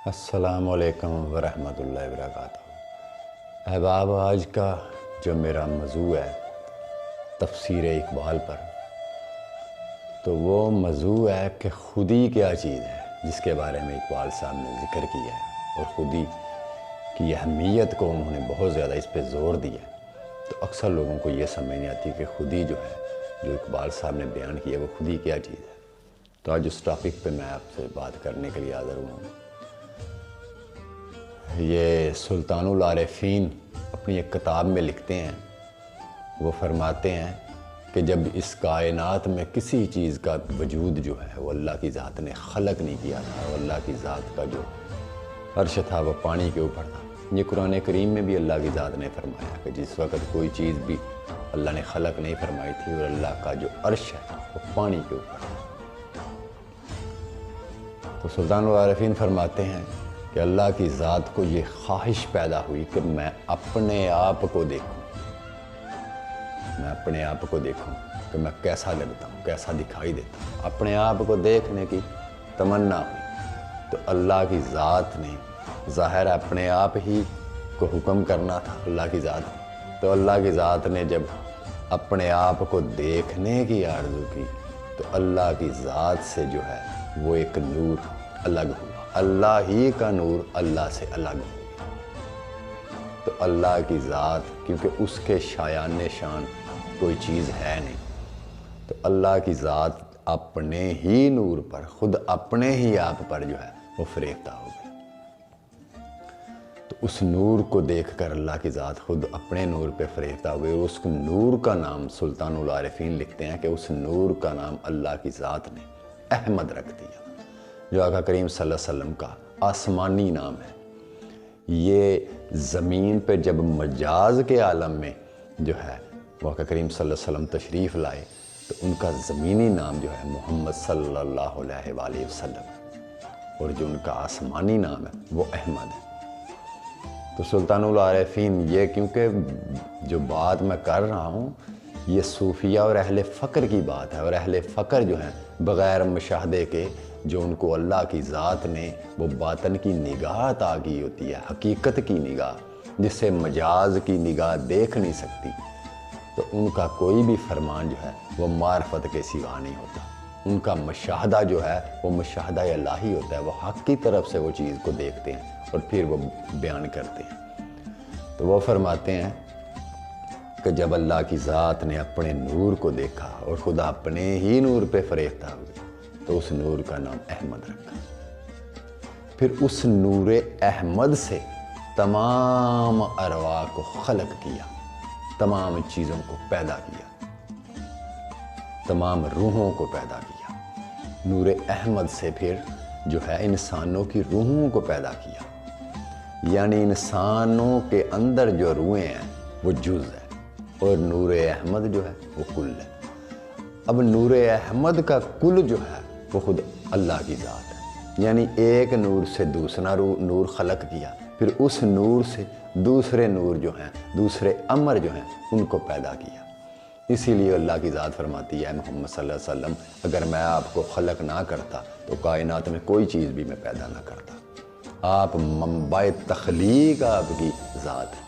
السلام علیکم ورحمۃ اللہ وبرکاتہ۔ احباب، آج کا جو میرا موضوع ہے تفسیر اقبال پر، تو وہ موضوع ہے کہ خودی کیا چیز ہے، جس کے بارے میں اقبال صاحب نے ذکر کیا ہے اور خودی کی اہمیت کو انہوں نے بہت زیادہ اس پہ زور دیا ہے۔ تو اکثر لوگوں کو یہ سمجھ نہیں آتی کہ خودی جو ہے، جو اقبال صاحب نے بیان کیا، وہ خودی کیا چیز ہے۔ تو آج اس ٹاپک پہ میں آپ سے بات کرنے کے لیے حاضر ہوا ہوں۔ یہ سلطان العارفین اپنی ایک کتاب میں لکھتے ہیں، وہ فرماتے ہیں کہ جب اس کائنات میں کسی چیز کا وجود جو ہے وہ اللہ کی ذات نے خلق نہیں کیا تھا، اور اللہ کی ذات کا جو عرش تھا وہ پانی کے اوپر تھا۔ یہ قرآن کریم میں بھی اللہ کی ذات نے فرمایا کہ جس وقت کوئی چیز بھی اللہ نے خلق نہیں فرمائی تھی، اور اللہ کا جو عرش ہے وہ پانی کے اوپر تھا۔ تو سلطان العارفین فرماتے ہیں کہ اللہ کی ذات کو یہ خواہش پیدا ہوئی کہ میں اپنے آپ کو دیکھوں، کہ میں کیسا لگتا ہوں، کیسا دکھائی دیتا ہوں۔ اپنے آپ کو دیکھنے کی تمنا ہوئی تو اللہ کی ذات نے ظاہر اپنے آپ ہی کو حکم کرنا تھا اللہ کی ذات نے۔ تو اللہ کی ذات نے جب اپنے آپ کو دیکھنے کی آرزو کی تو اللہ کی ذات سے جو ہے وہ ایک نور الگ ہوا، اللہ ہی کا نور اللہ سے الگ ہو۔ تو اللہ کی ذات، کیونکہ اس کے شایان شان کوئی چیز ہے نہیں، تو اللہ کی ذات اپنے ہی نور پر، خود اپنے ہی آپ پر جو ہے وہ فریفتہ ہو گئی۔ تو اس نور کو دیکھ کر اللہ کی ذات خود اپنے نور پہ فریفتہ ہو گئی، اور اس نور کا نام سلطان العارفین لکھتے ہیں کہ اس نور کا نام اللہ کی ذات نے احمد رکھ دیا، جو آقا کریم صلی اللہ علیہ وسلم کا آسمانی نام ہے۔ یہ زمین پہ جب مجاز کے عالم میں جو ہے وہ آقا کریم صلی اللہ علیہ وسلم تشریف لائے تو ان کا زمینی نام جو ہے محمد صلی اللہ علیہ وآلہ وسلم ہے، اور جو ان کا آسمانی نام ہے وہ احمد ہے۔ تو سلطان العارفین، یہ کیونکہ جو بات میں کر رہا ہوں یہ صوفیہ اور اہل فقر کی بات ہے، اور اہل فقر جو ہیں بغیر مشاہدے کے، جو ان کو اللہ کی ذات نے وہ باطن کی نگاہ عطا کی ہوتی ہے، حقیقت کی نگاہ، جس سے مجاز کی نگاہ دیکھ نہیں سکتی، تو ان کا کوئی بھی فرمان جو ہے وہ معرفت کے سوا نہیں ہوتا۔ ان کا مشاہدہ جو ہے وہ مشاہدہ الہی ہوتا ہے، وہ حق کی طرف سے وہ چیز کو دیکھتے ہیں اور پھر وہ بیان کرتے ہیں۔ تو وہ فرماتے ہیں کہ جب اللہ کی ذات نے اپنے نور کو دیکھا اور خدا اپنے ہی نور پہ فریفتہ ہو گئی تو اس نور کا نام احمد رکھا۔ پھر اس نور احمد سے تمام ارواح کو خلق کیا، تمام چیزوں کو پیدا کیا، تمام روحوں کو پیدا کیا۔ نور احمد سے پھر جو ہے انسانوں کی روحوں کو پیدا کیا، یعنی انسانوں کے اندر جو روحیں ہیں وہ جز ہے، اور نور احمد جو ہے وہ کل ہے۔ اب نور احمد کا کل جو ہے وہ خود اللہ کی ذات ہے، یعنی ایک نور سے دوسرا نور خلق کیا، پھر اس نور سے دوسرے نور جو ہیں، دوسرے امر جو ہیں، ان کو پیدا کیا۔ اسی لیے اللہ کی ذات فرماتی ہے محمد صلی اللہ علیہ وسلم، اگر میں آپ کو خلق نہ کرتا تو کائنات میں کوئی چیز بھی میں پیدا نہ کرتا۔ آپ منبع تخلیق آپ کی ذات ہے۔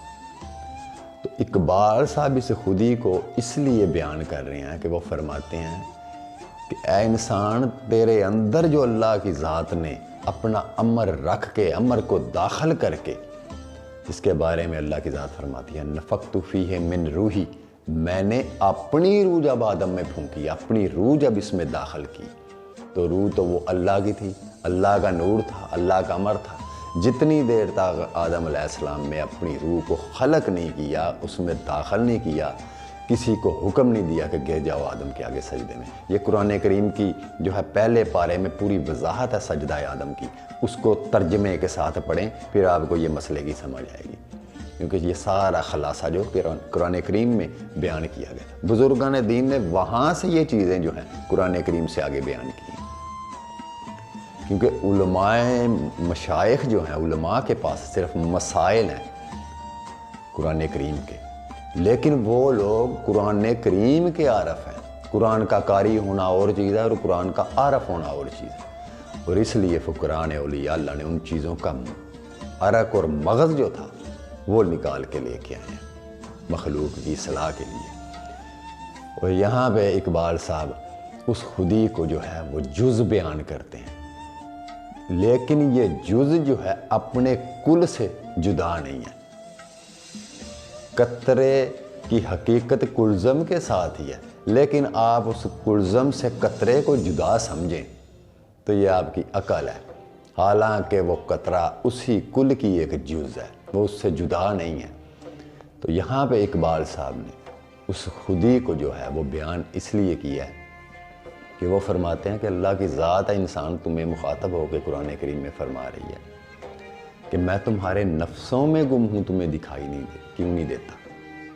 تو اقبال صاحب اس خودی کو اس لیے بیان کر رہے ہیں کہ وہ فرماتے ہیں کہ اے انسان، تیرے اندر جو اللہ کی ذات نے اپنا امر رکھ کے، امر کو داخل کر کے، جس کے بارے میں اللہ کی ذات فرماتی ہے نفخت فیہ من روحی، میں نے اپنی روح جب آدم میں پھونکی، اپنی روح جب اس میں داخل کی، تو روح تو وہ اللہ کی تھی، اللہ کا نور تھا، اللہ کا امر تھا۔ جتنی دیر تک آدم علیہ السلام میں اپنی روح کو خلق نہیں کیا، اس میں داخل نہیں کیا، کسی کو حکم نہیں دیا کہ گر جاؤ آدم کے آگے سجدے میں۔ یہ قرآن کریم کی جو ہے پہلے پارے میں پوری وضاحت ہے سجدہ آدم کی، اس کو ترجمے کے ساتھ پڑھیں، پھر آپ کو یہ مسئلے کی سمجھ آئے گی، کیونکہ یہ سارا خلاصہ جو قرآن کریم میں بیان کیا گیا، بزرگان دین نے وہاں سے یہ چیزیں جو ہیں قرآن کریم سے آگے بیان کی ہیں۔ کیونکہ علماء مشائخ جو ہیں، علماء کے پاس صرف مسائل ہیں قرآن کریم کے، لیکن وہ لوگ قرآن کریم کے عارف ہیں۔ قرآن کا قاری ہونا اور چیز ہے، اور قرآن کا عارف ہونا اور چیز ہے۔ اور اس لیے فقراء اولیاء اللہ نے ان چیزوں کا عرق اور مغز جو تھا وہ نکال کے لے کے آئے ہیں مخلوق کی اصلاح کے لیے۔ اور یہاں پہ اقبال صاحب اس خودی کو جو ہے وہ جز بیان کرتے ہیں، لیکن یہ جز جو ہے اپنے کل سے جدا نہیں ہے۔ قطرے کی حقیقت کلزم کے ساتھ ہی ہے، لیکن آپ اس کلزم سے قطرے کو جدا سمجھیں تو یہ آپ کی عقل ہے، حالانکہ وہ قطرہ اسی کل کی ایک جز ہے، وہ اس سے جدا نہیں ہے۔ تو یہاں پہ اقبال صاحب نے اس خودی کو جو ہے وہ بیان اس لیے کیا ہے کہ وہ فرماتے ہیں کہ اللہ کی ذات ہے، انسان تمہیں مخاطب ہو کے قرآن کریم میں فرما رہی ہے کہ میں تمہارے نفسوں میں گم ہوں، تمہیں دکھائی کیوں نہیں دیتا۔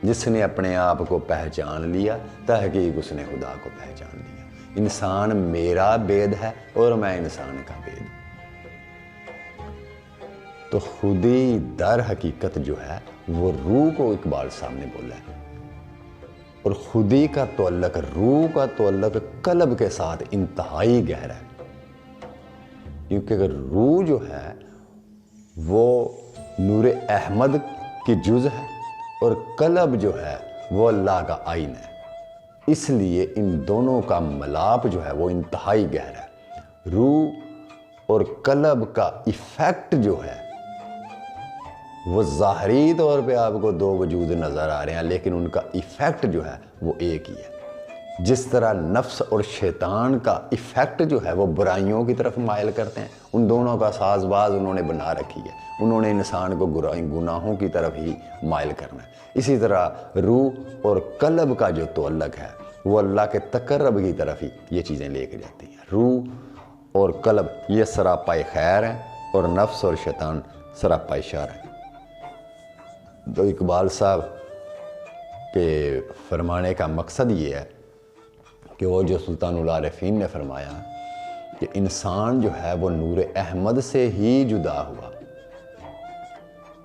جس نے اپنے آپ کو پہچان لیا تحقیق اس نے خدا کو پہچان لیا۔ انسان میرا بید ہے اور میں انسان کا بید۔ تو خودی در حقیقت جو ہے وہ روح کو اقبال صاحب نے بولا ہے، اور خودی کا تعلق، روح کا تعلق قلب کے ساتھ انتہائی گہرا ہے، کیونکہ اگر روح جو ہے وہ نور احمد کی جز ہے اور قلب جو ہے وہ اللہ کا آئین ہے، اس لیے ان دونوں کا ملاپ جو ہے وہ انتہائی گہرا ہے۔ روح اور قلب کا ایفیکٹ جو ہے وہ ظاہری طور پہ آپ کو دو وجود نظر آ رہے ہیں، لیکن ان کا ایفیکٹ جو ہے وہ ایک ہی ہے۔ جس طرح نفس اور شیطان کا ایفیکٹ جو ہے وہ برائیوں کی طرف مائل کرتے ہیں، ان دونوں کا ساز باز انہوں نے بنا رکھی ہے، انہوں نے انسان کو گناہوں کی طرف ہی مائل کرنا ہے۔ اسی طرح روح اور قلب کا جو تعلق ہے وہ اللہ کے تقرب کی طرف ہی یہ چیزیں لے کے جاتی ہیں۔ روح اور قلب یہ سراپائے خیر ہیں اور نفس اور شیطان سراپائے شر ہیں۔ تو اقبال صاحب کے فرمانے کا مقصد یہ ہے کہ وہ جو سلطان العارفین نے فرمایا کہ انسان جو ہے وہ نور احمد سے ہی جدا ہوا،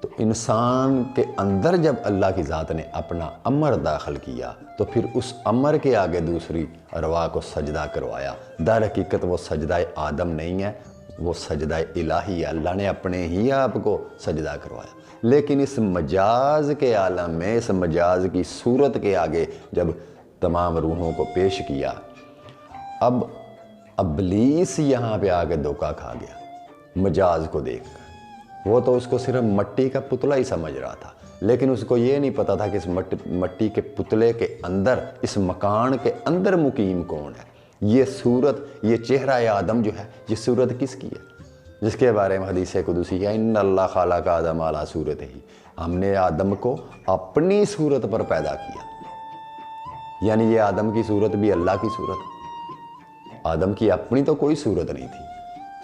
تو انسان کے اندر جب اللہ کی ذات نے اپنا امر داخل کیا تو پھر اس امر کے آگے دوسری ارواح کو سجدہ کروایا۔ در حقیقت وہ سجدہ آدم نہیں ہے، وہ سجدہ الہی ہے، اللہ نے اپنے ہی آپ کو سجدہ کروایا۔ لیکن اس مجاز کے عالم میں، اس مجاز کی صورت کے آگے جب تمام روحوں کو پیش کیا، اب ابلیس یہاں پہ آگے دھوکہ کھا گیا مجاز کو دیکھ کر۔ وہ تو اس کو صرف مٹی کا پتلا ہی سمجھ رہا تھا، لیکن اس کو یہ نہیں پتا تھا کہ اس مٹی کے پتلے کے اندر، اس مکان کے اندر مقیم کون ہے۔ یہ صورت، یہ چہرہ آدم جو ہے، یہ صورت کس کی ہے؟ جس کے بارے میں حدیث قدسی ہے، ان اللہ خلق آدم علی صورتہ، ہم نے آدم کو اپنی صورت پر پیدا کیا۔ یعنی یہ آدم کی صورت بھی اللہ کی صورت، آدم کی اپنی تو کوئی صورت نہیں تھی،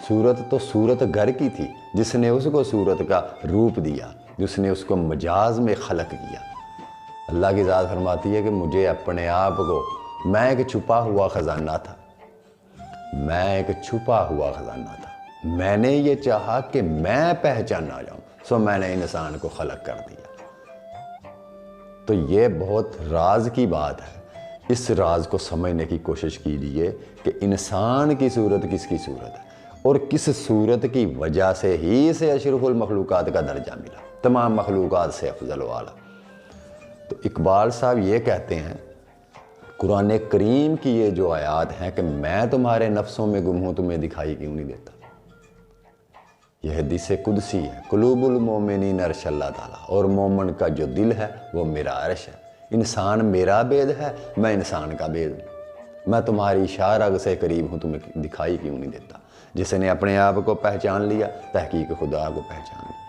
صورت تو صورت گھر کی تھی، جس نے اس کو صورت کا روپ دیا، جس نے اس کو مجاز میں خلق کیا۔ اللہ کی ذات فرماتی ہے کہ مجھے اپنے آپ کو، میں ایک چھپا ہوا خزانہ تھا، میں ایک چھپا ہوا خزانہ تھا، میں نے یہ چاہا کہ میں پہچانا جاؤں، سو میں نے انسان کو خلق کر دیا۔ تو یہ بہت راز کی بات ہے، اس راز کو سمجھنے کی کوشش کیجیے کہ انسان کی صورت کس کی صورت ہے، اور کس صورت کی وجہ سے ہی اسے اشرف المخلوقات کا درجہ ملا، تمام مخلوقات سے افضل و اعلیٰ۔ تو اقبال صاحب یہ کہتے ہیں قرآن کریم کی یہ جو آیات ہیں کہ میں تمہارے نفسوں میں گم ہوں، تمہیں دکھائی کیوں نہیں دیتا، یہ حدیث قدسی ہے، قلوب المومنین عرش اللہ تعالیٰ، اور مومن کا جو دل ہے وہ میرا عرش ہے۔ انسان میرا بید ہے، میں انسان کا بید ہوں، میں تمہاری شارگ سے قریب ہوں، تمہیں دکھائی کیوں نہیں دیتا۔ جس نے اپنے آپ کو پہچان لیا تحقیق خدا کو پہچان لیا۔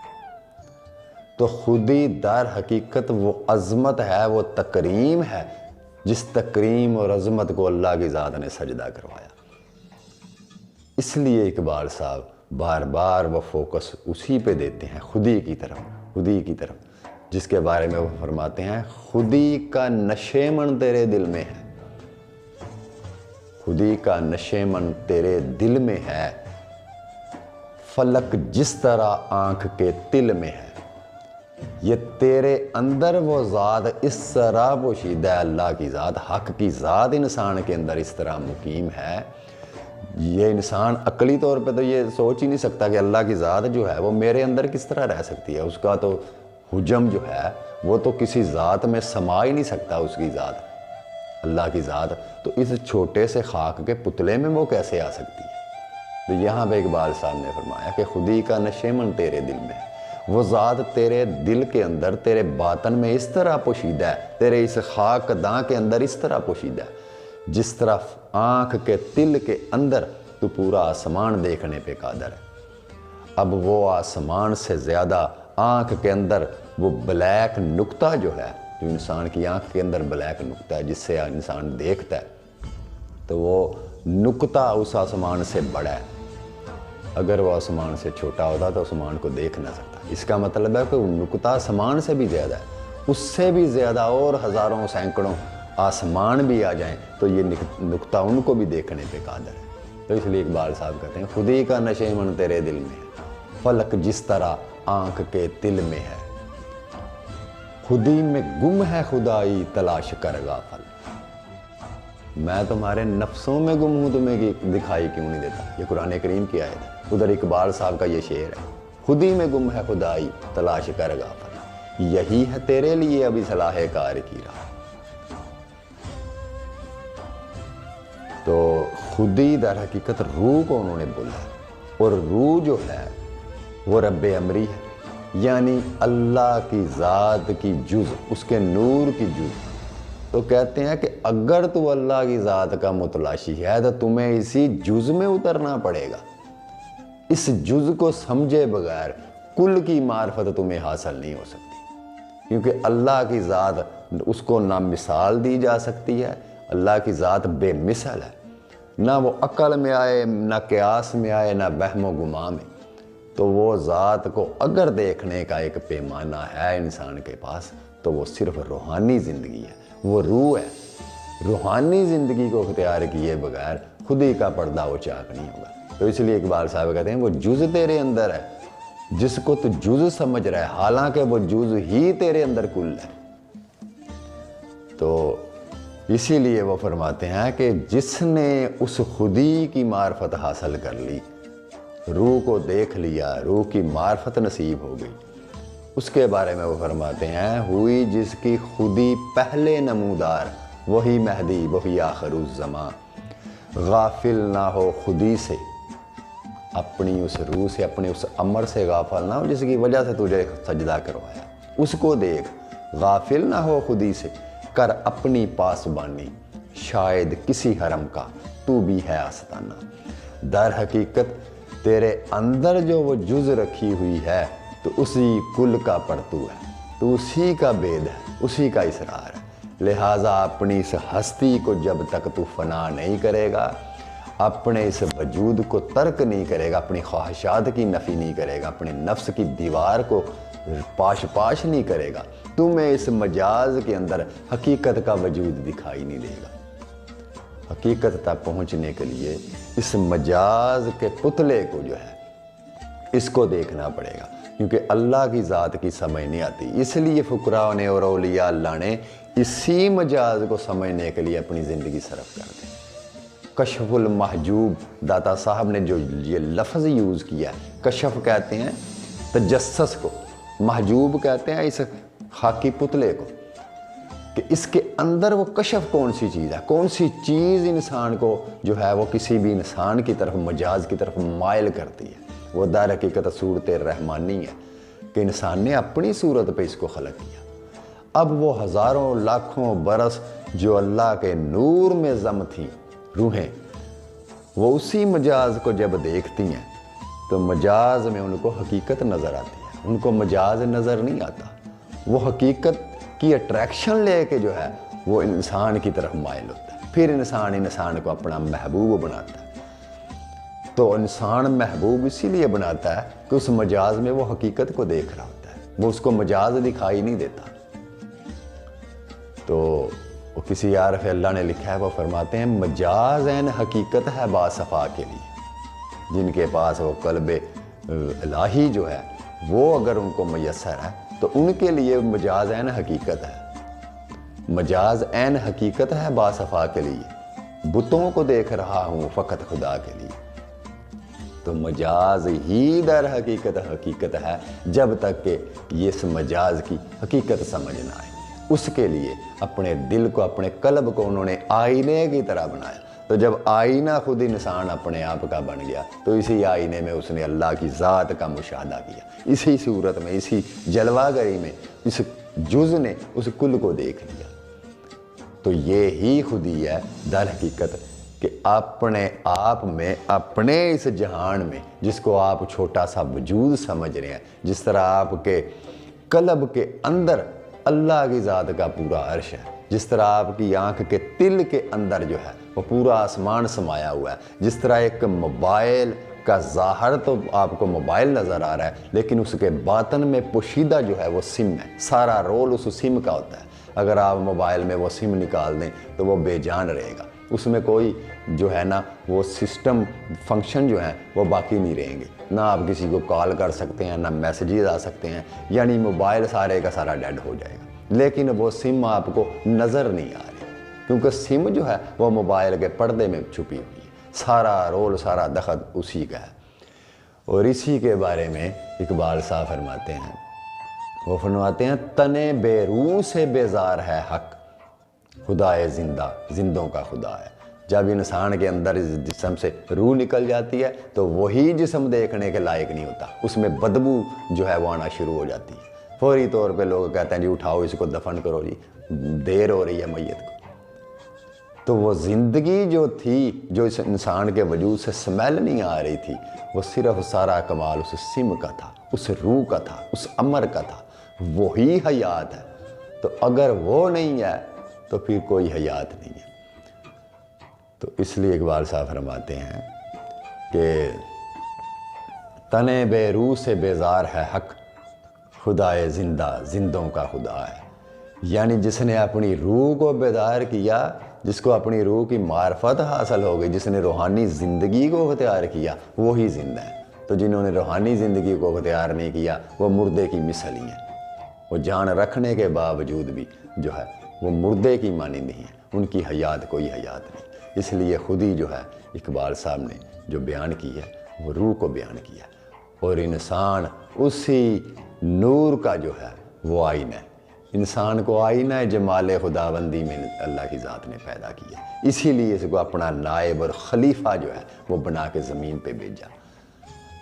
تو خودی در حقیقت وہ عظمت ہے، وہ تکریم ہے، جس تکریم اور عظمت کو اللہ کی ذات نے سجدہ کروایا۔ اس لیے اقبال صاحب بار بار وہ فوکس اسی پہ دیتے ہیں، خودی کی طرف، خودی کی طرف، جس کے بارے میں وہ فرماتے ہیں خودی کا نشے من تیرے دل میں ہے، خودی کا نشے من تیرے دل میں ہے، فلک جس طرح آنکھ کے تل میں ہے۔ یہ تیرے اندر وہ ذات اس طرح پوشیدہ ہے، اللہ کی ذات، حق کی ذات انسان کے اندر اس طرح مقیم ہے، یہ انسان عقلی طور پہ تو یہ سوچ ہی نہیں سکتا کہ اللہ کی ذات جو ہے وہ میرے اندر کس طرح رہ سکتی ہے. اس کا تو حجم جو ہے وہ تو کسی ذات میں سما ہی نہیں سکتا. اس کی ذات, اللہ کی ذات, تو اس چھوٹے سے خاک کے پتلے میں وہ کیسے آ سکتی ہے؟ تو یہاں پہ اقبال صاحب نے فرمایا کہ خودی کا نشیمن تیرے دل میں ہے. وہ ذات تیرے دل کے اندر, تیرے باطن میں اس طرح پوشیدہ ہے, تیرے اس خاک داں کے اندر اس طرح پوشیدہ ہے جس طرح آنکھ کے تل کے اندر تو پورا آسمان دیکھنے پہ قادر ہے. اب وہ آسمان سے زیادہ آنکھ کے اندر وہ بلیک نقطہ جو ہے, جو انسان کی آنکھ کے اندر بلیک نقطہ ہے جس سے انسان دیکھتا ہے, تو وہ نقطہ اس آسمان سے بڑا ہے. اگر وہ آسمان سے چھوٹا ہوتا تو آسمان کو دیکھ نہ سکتا. اس کا مطلب ہے کہ وہ نقطہ آسمان سے بھی زیادہ ہے, اس سے بھی زیادہ اور ہزاروں سینکڑوں آسمان بھی آ جائیں تو یہ نقطہ ان کو بھی دیکھنے پہ قادر ہے. تو اس لیے اقبال صاحب کہتے ہیں خودی کا نشیمن تیرے دل میں ہے, فلک جس طرح آنکھ کے تل میں ہے, خودی میں گم ہے خدائی تلاش کر غافل. میں تمہارے نفسوں میں گم ہوں, تمہیں دکھائی کیوں نہیں دیتا. یہ قرآن کریم کی آیت ہے. ادھر اقبال صاحب کا یہ شعر ہے, خودی میں گم ہے خدائی تلاش کر غافل, یہی ہے تیرے لیے ابھی صلاح کار کی راہ. تو خودی در حقیقت روح کو انہوں نے بولا ہے, اور روح جو ہے وہ رب امری ہے, یعنی اللہ کی ذات کی جز, اس کے نور کی جز. تو کہتے ہیں کہ اگر تو اللہ کی ذات کا متلاشی ہے تو تمہیں اسی جز میں اترنا پڑے گا. اس جز کو سمجھے بغیر کل کی معرفت تمہیں حاصل نہیں ہو سکتی, کیونکہ اللہ کی ذات اس کو نہ مثال دی جا سکتی ہے. اللہ کی ذات بے مثل ہے, نہ وہ عقل میں آئے, نہ قیاس میں آئے, نہ وہم و گمان میں. تو وہ ذات کو اگر دیکھنے کا ایک پیمانہ ہے انسان کے پاس تو وہ صرف روحانی زندگی ہے, وہ روح ہے. روحانی زندگی کو اختیار کیے بغیر خودی کا پردہ وہ چاک نہیں ہوگا. تو اس لیے اقبال صاحب کہتے ہیں وہ جز تیرے اندر ہے جس کو تو جز سمجھ رہا ہے, حالانکہ وہ جز ہی تیرے اندر کل ہے. تو اسی لیے وہ فرماتے ہیں کہ جس نے اس خودی کی معرفت حاصل کر لی, روح کو دیکھ لیا, روح کی معرفت نصیب ہو گئی, اس کے بارے میں وہ فرماتے ہیں ہوئی جس کی خودی پہلے نمودار, وہی مہدی وہی آخر الزمان. غافل نہ ہو خودی سے, اپنی اس روح سے, اپنے اس امر سے غافل نہ ہو جس کی وجہ سے تجھے سجدہ کروایا, اس کو دیکھ. غافل نہ ہو خودی سے, کر اپنی پاسبانی, شاید کسی حرم کا تو بھی ہے آستانہ. در حقیقت تیرے اندر جو وہ جز رکھی ہوئی ہے تو اسی کل کا پرتو ہے, تو اسی کا بید ہے, اسی کا اسرار ہے. لہٰذا اپنی اس ہستی کو جب تک تو فنا نہیں کرے گا, اپنے اس وجود کو ترک نہیں کرے گا, اپنی خواہشات کی نفی نہیں کرے گا, اپنے نفس کی دیوار کو پاش پاش نہیں کرے گا, تمہیں اس مجاز کے اندر حقیقت کا وجود دکھائی نہیں دے گا. حقیقت تک پہنچنے کے لیے اس مجاز کے پتلے کو جو ہے اس کو دیکھنا پڑے گا, کیونکہ اللہ کی ذات کی سمجھ نہیں آتی. اس لیے فقراء نے اور اولیاء اللہ نے اسی مجاز کو سمجھنے کے لیے اپنی زندگی صرف کر دی. کشف المحجوب, داتا صاحب نے جو یہ لفظ یوز کیا ہے, کشف کہتے ہیں تجسس کو, محجوب کہتے ہیں اس خاکی پتلے کو, کہ اس کے اندر وہ کشف کون سی چیز ہے, کون سی چیز انسان کو جو ہے وہ کسی بھی انسان کی طرف, مجاز کی طرف مائل کرتی ہے. وہ در حقیقت صورت رحمانی ہے کہ انسان نے اپنی صورت پہ اس کو خلق کیا. اب وہ ہزاروں لاکھوں برس جو اللہ کے نور میں ضم تھیں روحیں, وہ اسی مجاز کو جب دیکھتی ہیں تو مجاز میں ان کو حقیقت نظر آتی ہے, ان کو مجاز نظر نہیں آتا. وہ حقیقت کی اٹریکشن لے کے جو ہے وہ انسان کی طرف مائل ہوتا ہے, پھر انسان کو اپنا محبوب بناتا ہے. تو انسان محبوب اسی لیے بناتا ہے کہ اس مجاز میں وہ حقیقت کو دیکھ رہا ہوتا ہے, وہ اس کو مجاز دکھائی نہیں دیتا. تو وہ کسی عارف اللہ نے لکھا ہے, وہ فرماتے ہیں مجاز عین حقیقت ہے باصفا کے لیے, جن کے پاس وہ قلب الہی جو ہے وہ اگر ان کو میسر ہے تو ان کے لیے مجاز عین حقیقت ہے. مجاز عین حقیقت ہے باصفا کے لیے, بتوں کو دیکھ رہا ہوں فقط خدا کے لیے، تو مجاز ہی در حقیقت حقیقت ہے جب تک کہ یہ اس مجاز کی حقیقت سمجھ نہ آئے۔ اس کے لیے اپنے دل کو، اپنے قلب کو انہوں نے آئینے کی طرح بنایا۔ تو جب آئینہ خود انسان اپنے آپ کا بن گیا تو اسی آئینے میں اس نے اللہ کی ذات کا مشاہدہ کیا، اسی صورت میں، اسی جلوہ گری میں اس جز نے اس کل کو دیکھ لیا۔ تو یہ ہی خودی ہے در حقیقت کہ اپنے آپ میں، اپنے اس جہان میں جس کو آپ چھوٹا سا وجود سمجھ رہے ہیں، جس طرح آپ کے قلب کے اندر اللہ کی ذات کا پورا عرش ہے، جس طرح آپ کی آنکھ کے تل کے اندر جو ہے وہ پورا آسمان سمایا ہوا ہے، جس طرح ایک موبائل کا ظاہر تو آپ کو موبائل نظر آ رہا ہے لیکن اس کے باطن میں پوشیدہ جو ہے وہ سم ہے، سارا رول اس سم کا ہوتا ہے۔ اگر آپ موبائل میں وہ سم نکال دیں تو وہ بے جان رہے گا، اس میں کوئی جو ہے نا وہ سسٹم فنکشن جو ہیں وہ باقی نہیں رہیں گے، نہ آپ کسی کو کال کر سکتے ہیں، نہ میسیجز آ سکتے ہیں، یعنی موبائل سارے کا سارا ڈیڈ ہو جائے گا۔ لیکن وہ سم آپ کو نظر نہیں آ رہی کیونکہ سم جو ہے وہ موبائل کے پردے میں چھپی ہوئی ہے، سارا رول، سارا دخل اسی کا ہے۔ اور اسی کے بارے میں اقبال صاحب فرماتے ہیں، وہ فرماتے ہیں تنے بے روح سے بیزار ہے حق، خدائے زندہ زندوں کا خدا ہے۔ جب انسان کے اندر اس جسم سے روح نکل جاتی ہے تو وہی جسم دیکھنے کے لائق نہیں ہوتا، اس میں بدبو جو ہے وہ آنا شروع ہو جاتی ہے۔ فوری طور پہ لوگ کہتے ہیں جی اٹھاؤ اس کو دفن کرو، جی دیر ہو رہی ہے میت کو۔ تو وہ زندگی جو تھی، جو اس انسان کے وجود سے سمیل نہیں آ رہی تھی، وہ صرف سارا کمال اس سم کا تھا، اس روح کا تھا، اس امر کا تھا، وہی حیات ہے۔ تو اگر وہ نہیں ہے تو پھر کوئی حیات نہیں ہے۔ تو اس لیے اقبال صاحب فرماتے ہیں کہ تنے بے روح سے بیزار ہے حق، خدائے زندہ زندوں کا خدا ہے۔ یعنی جس نے اپنی روح کو بیدار کیا، جس کو اپنی روح کی معرفت حاصل ہو گئی، جس نے روحانی زندگی کو اختیار کیا، وہی زندہ ہے۔ تو جنہوں نے روحانی زندگی کو اختیار نہیں کیا وہ مردے کی مثل ہی ہیں، وہ جان رکھنے کے باوجود بھی جو ہے وہ مردے کی مانند ہی ہیں، ان کی حیات کوئی حیات نہیں۔ اس لیے خودی جو ہے اقبال صاحب نے جو بیان کی ہے وہ روح کو بیان کیا، اور انسان اسی نور کا جو ہے وہ آئینہ ہے۔ انسان کو آئینہ جمال خداوندی میں اللہ کی ذات نے پیدا کیا، اسی لیے اس کو اپنا نائب اور خلیفہ جو ہے وہ بنا کے زمین پہ بھیجا۔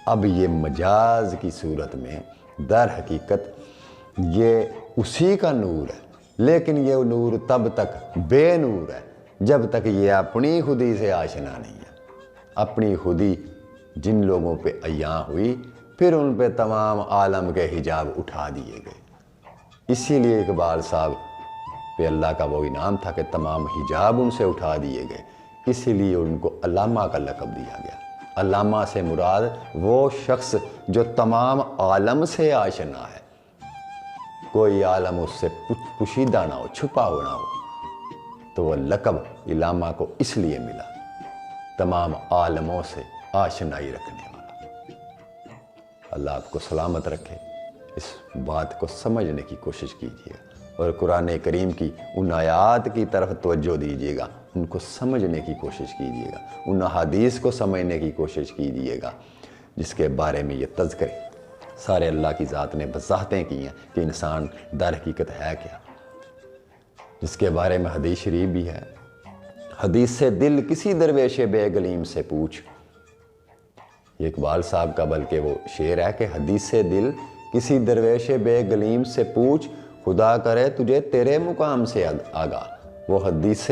اب یہ مجاز کی صورت میں در حقیقت یہ اسی کا نور ہے، لیکن یہ نور تب تک بے نور ہے جب تک یہ اپنی خودی سے آشنا نہیں ہے۔ اپنی خودی جن لوگوں پہ عیاں ہوئی پھر ان پہ تمام عالم کے حجاب اٹھا دیے گئے۔ اسی لیے اقبال صاحب پہ اللہ کا وہ انعام تھا کہ تمام حجاب ان سے اٹھا دیے گئے، اسی لیے ان کو علامہ کا لقب دیا گیا۔ علامہ سے مراد وہ شخص جو تمام عالم سے آشنا ہے، کوئی عالم اس سے پوشیدہ نہ ہو، چھپا ہو نہ ہو، تو وہ لقب علامہ کو اس لیے ملا، تمام عالموں سے آشنائی رکھنے والا۔ اللہ آپ کو سلامت رکھے، اس بات کو سمجھنے کی کوشش کیجیے گا اور قرآن کریم کی ان آیات کی طرف توجہ دیجیے گا، ان کو سمجھنے کی کوشش کیجیے گا، ان احادیث کو سمجھنے کی کوشش کیجیے گا جس کے بارے میں یہ تذکرے سارے اللہ کی ذات نے وضاحتیں کی ہیں کہ انسان در حقیقت ہے کیا، جس کے بارے میں حدیث شریف بھی ہے، حدیث سے دل کسی درویش بے گلیم سے پوچھ۔ یہ اقبال صاحب کا بلکہ وہ شعر ہے کہ حدیث سے دل کسی درویش بے گلیم سے پوچھ، خدا کرے تجھے تیرے مقام سے آگاہ۔ وہ حدیث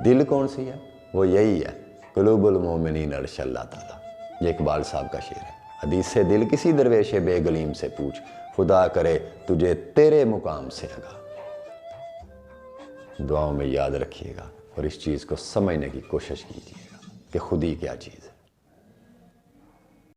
دل کون سی ہے؟ وہ یہی ہے، قلوب المومنین عرش اللہ تعالیٰ۔ یہ اقبال صاحب کا شعر ہے، حدیث سے دل کسی درویش بے گلیم سے پوچھ، خدا کرے تجھے تیرے مقام سے آگاہ۔ دعاؤں میں یاد رکھیے گا اور اس چیز کو سمجھنے کی کوشش کیجیے گا کہ خودی کیا چیز ہے۔